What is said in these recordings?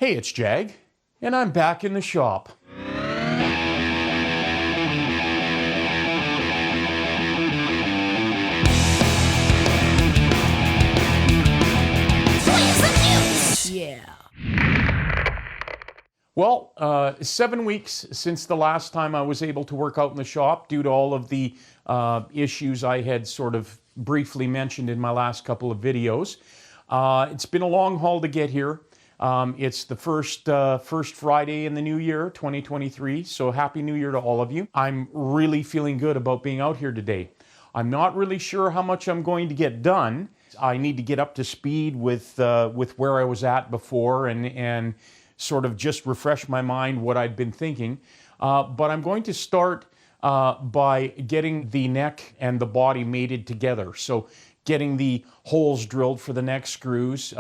Hey, it's Jag, and I'm back in the shop. Yeah. Well, 7 weeks since the last time I was able to work out in the shop due to all of the issues I had sort of briefly mentioned in my last couple of videos. It's been a long haul to get here. It's the first Friday in the new year, 2023, so Happy New Year to all of you. I'm really feeling good about being out here today. I'm not really sure how much I'm going to get done. I need to get up to speed with where I was at before and sort of just refresh my mind what I'd been thinking. But I'm going to start by getting the neck and the body mated together. So getting the holes drilled for the neck screws,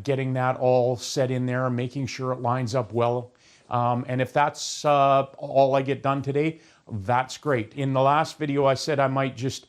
getting that all set in there, making sure it lines up well. And if that's all I get done today, that's great. In the last video, I said I might just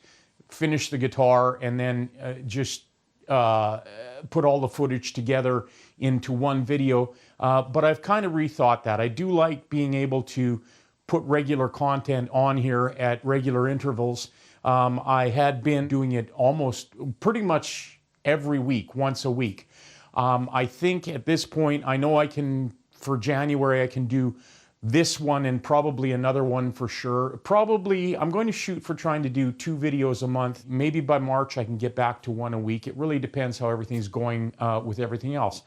finish the guitar and then just put all the footage together into one video. But I've kind of rethought that. I do like being able to put regular content on here at regular intervals. I had been doing it almost pretty much every week, once a week. I think at this point, I know I can, for January, I can do this one and probably another one for sure. Probably, I'm going to shoot for trying to do 2 videos a month. Maybe by March I can get back to 1 a week. It really depends how everything's going with everything else.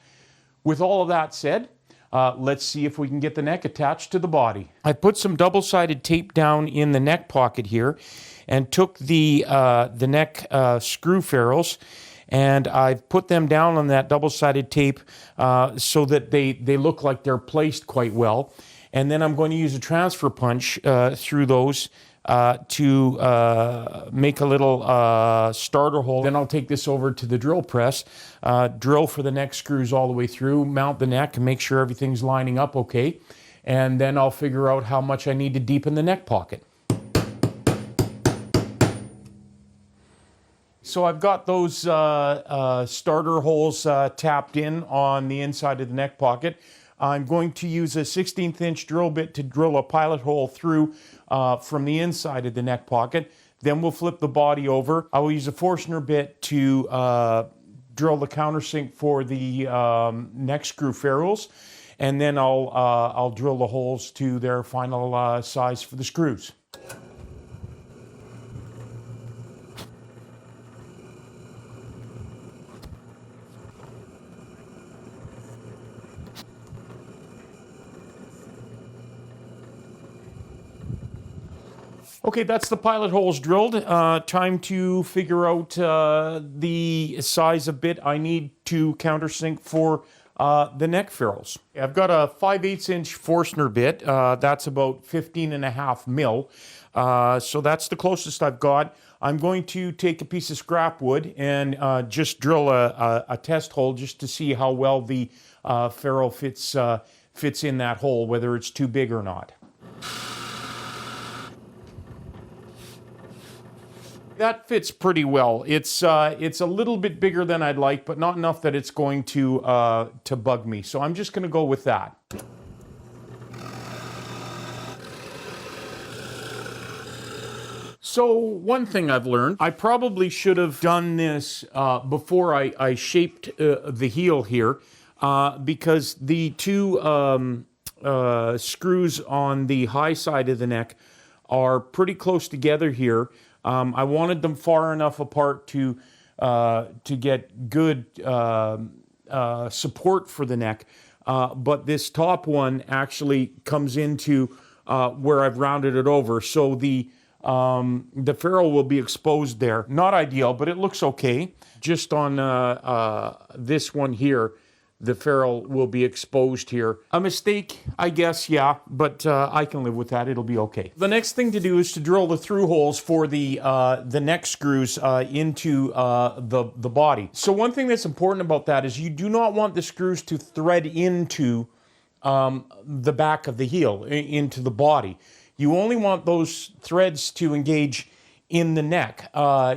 With all of that said, let's see if we can get the neck attached to the body. I put some double-sided tape down in the neck pocket here and took the neck screw ferrules and I've put them down on that double-sided tape so that they look like they're placed quite well. And then I'm going to use a transfer punch through those to make a little starter hole. Then I'll take this over to the drill press, drill for the neck screws all the way through, mount the neck and make sure everything's lining up okay. And then I'll figure out how much I need to deepen the neck pocket. So I've got those starter holes tapped in on the inside of the neck pocket. I'm going to use a 16th inch drill bit to drill a pilot hole through from the inside of the neck pocket. Then we'll flip the body over. I will use a Forstner bit to drill the countersink for the neck screw ferrules. And then I'll drill the holes to their final size for the screws. Okay, that's the pilot holes drilled. Time to figure out the size of bit I need to countersink for the neck ferrules. I've got a 5/8 inch Forstner bit. That's about 15.5 mil. So that's the closest I've got. I'm going to take a piece of scrap wood and just drill a test hole just to see how well the ferrule fits in that hole, whether it's too big or not. That fits pretty well. It's a little bit bigger than I'd like, but not enough that it's going to bug me. So I'm just going to go with that. So one thing I've learned, I probably should have done this before I shaped the heel here, because the 2 screws on the high side of the neck are pretty close together here. I wanted them far enough apart to get good support for the neck, but this top one actually comes into where I've rounded it over, so the ferrule will be exposed there. Not ideal, but it looks okay. Just on this one here, the ferrule will be exposed here. A mistake, I guess, yeah, but I can live with that. It'll be okay. The next thing to do is to drill the through holes for the neck screws into the body. So one thing that's important about that is you do not want the screws to thread into the back of the heel, into the body. You only want those threads to engage in the neck.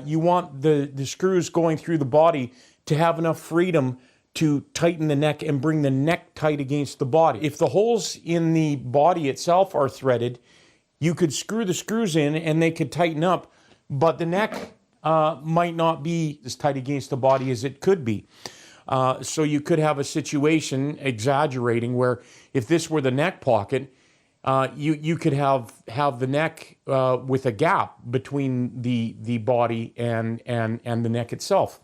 You want the screws going through the body to have enough freedom to tighten the neck and bring the neck tight against the body. If the holes in the body itself are threaded, you could screw the screws in and they could tighten up, but the neck might not be as tight against the body as it could be. So you could have a situation, exaggerating, where if this were the neck pocket, you could have the neck with a gap between the body and the neck itself.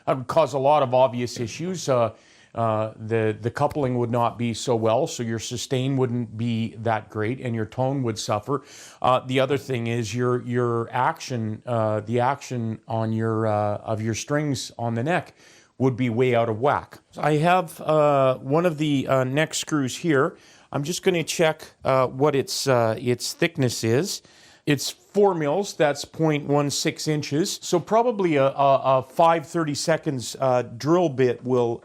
That would cause a lot of obvious issues. The coupling would not be so well, so your sustain wouldn't be that great, and your tone would suffer. The other thing is your action, the action on of your strings on the neck would be way out of whack. I have one of the neck screws here. I'm just going to check what its thickness is. It's 4 mils, that's 0.16 inches. So probably a 5/32 drill bit will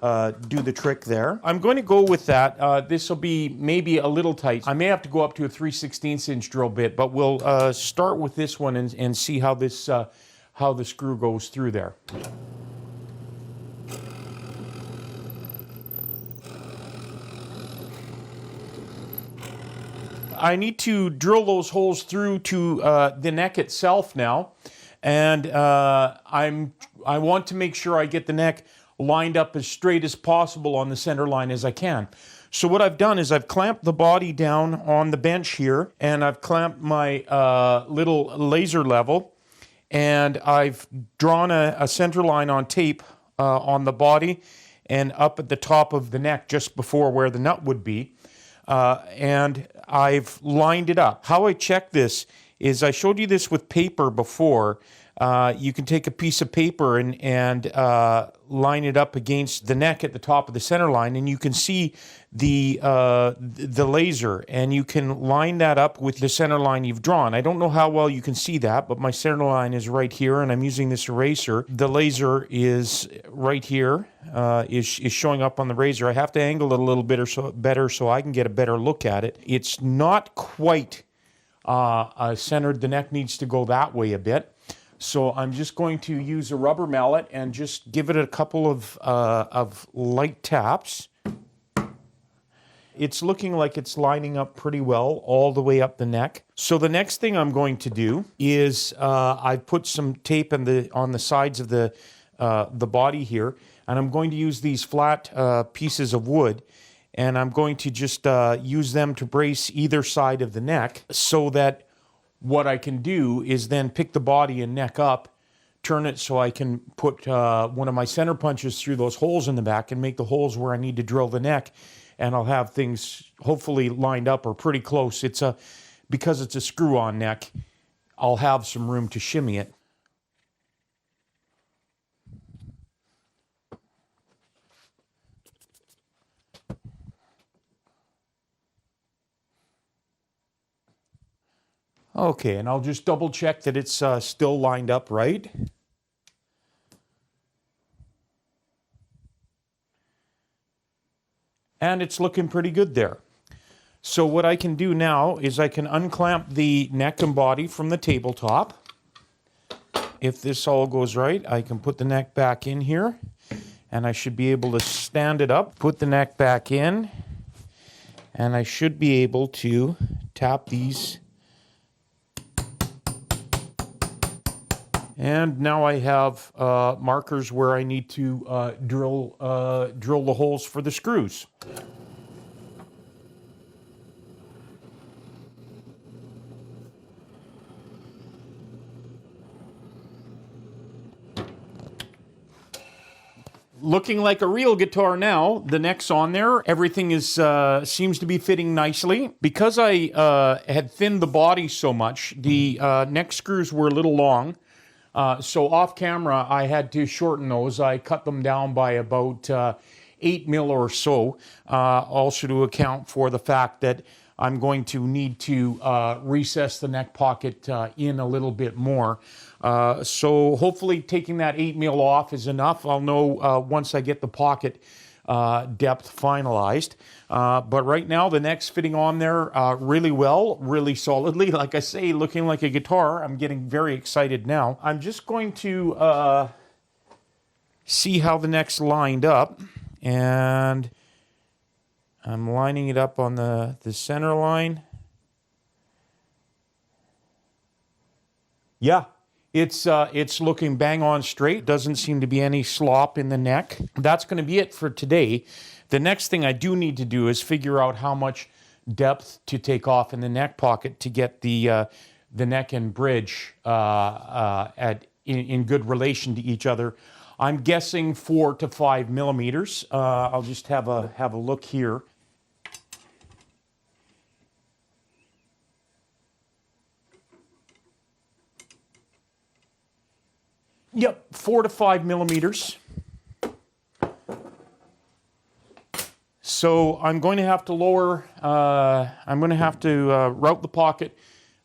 do the trick there. I'm going to go with that. This will be maybe a little tight. I may have to go up to a 3/16 inch drill bit, but we'll start with this one and see how this how the screw goes through there. I need to drill those holes through to the neck itself now, and I want to make sure I get the neck lined up as straight as possible on the center line as I can. So what I've done is I've clamped the body down on the bench here, and I've clamped my little laser level, and I've drawn a center line on tape on the body and up at the top of the neck just before where the nut would be. And I've lined it up. How I check this is I showed you this with paper before. You can take a piece of paper and line it up against the neck at the top of the center line, and you can see the laser, and you can line that up with the center line you've drawn. I don't know how well you can see that, but my center line is right here, and I'm using this eraser. The laser is right here, is showing up on the razor. I have to angle it a little bit better so I can get a better look at it. It's not quite centered. The neck needs to go that way a bit. So I'm just going to use a rubber mallet and just give it a couple of light taps. It's looking like it's lining up pretty well all the way up the neck. So the next thing I'm going to do is I put some tape on the sides of the body here, and I'm going to use these flat pieces of wood, and I'm going to just use them to brace either side of the neck, so that what I can do is then pick the body and neck up, turn it so I can put one of my center punches through those holes in the back and make the holes where I need to drill the neck, and I'll have things hopefully lined up or pretty close. Because it's a screw-on neck, I'll have some room to shimmy it. Okay, and I'll just double check that it's still lined up right. And it's looking pretty good there. So what I can do now is I can unclamp the neck and body from the tabletop. If this all goes right, I can put the neck back in here, and I should be able to stand it up, put the neck back in, and I should be able to tap these. And now I have markers where I need to drill the holes for the screws. Looking like a real guitar now. The neck's on there. Everything is seems to be fitting nicely. Because I had thinned the body so much, the neck screws were a little long. So off camera, I had to shorten those. I cut them down by about 8 mil or so, also to account for the fact that I'm going to need to recess the neck pocket in a little bit more. So hopefully taking that 8 mil off is enough. I'll know once I get the pocket depth finalized. But right now the neck's fitting on there really well, really solidly. Like I say, looking like a guitar. I'm getting very excited now. I'm just going to see how the neck's lined up. And I'm lining it up on the center line. Yeah, it's looking bang on straight. Doesn't seem to be any slop in the neck. That's going to be it for today. The next thing I do need to do is figure out how much depth to take off in the neck pocket to get the neck and bridge in good relation to each other. I'm guessing 4 to 5 millimeters. I'll just have a look here. Yep, 4 to 5 millimeters. So I'm going to have to lower, I'm going to have to route the pocket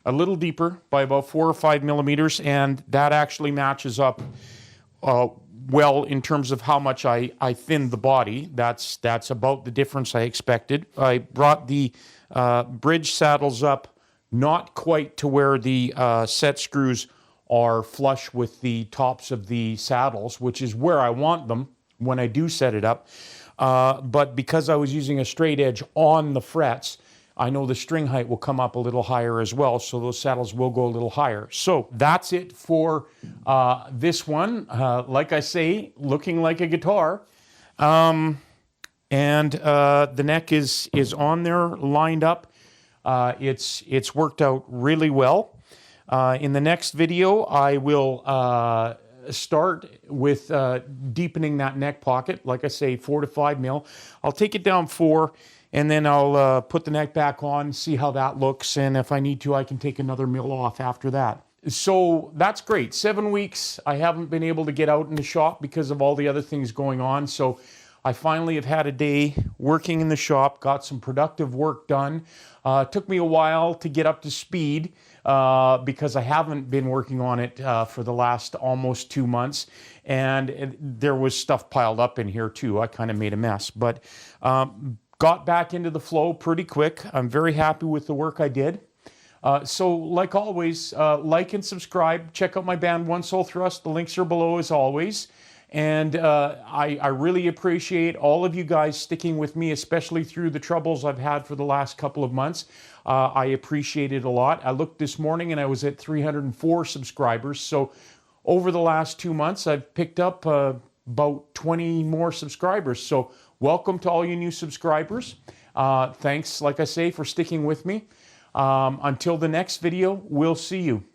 a little deeper by about 4 or 5 millimeters, and that actually matches up well in terms of how much I thinned the body. That's about the difference I expected. I brought the bridge saddles up not quite to where the set screws are flush with the tops of the saddles, which is where I want them when I do set it up. But because I was using a straight edge on the frets, I know the string height will come up a little higher as well, so those saddles will go a little higher. So that's it for this one. Like I say, looking like a guitar. And the neck is on there, lined up. It's worked out really well. In the next video, I will start with deepening that neck pocket. Like I say, 4 to 5 mil. I'll take it down 4, and then I'll put the neck back on, see how that looks, and if I need to, I can take another mil off after that. So that's great. 7 weeks, I haven't been able to get out in the shop because of all the other things going on. So I finally have had a day working in the shop, got some productive work done. Took me a while to get up to speed because I haven't been working on it for the last almost 2 months. And there was stuff piled up in here too. I kind of made a mess, but got back into the flow pretty quick. I'm very happy with the work I did. So like always, like and subscribe. Check out my band One Soul Thrust. The links are below as always. And I really appreciate all of you guys sticking with me, especially through the troubles I've had for the last couple of months. I appreciate it a lot. I looked this morning and I was at 304 subscribers. So over the last 2 months, I've picked up about 20 more subscribers. So welcome to all you new subscribers. Thanks, like I say, for sticking with me. Until the next video, we'll see you.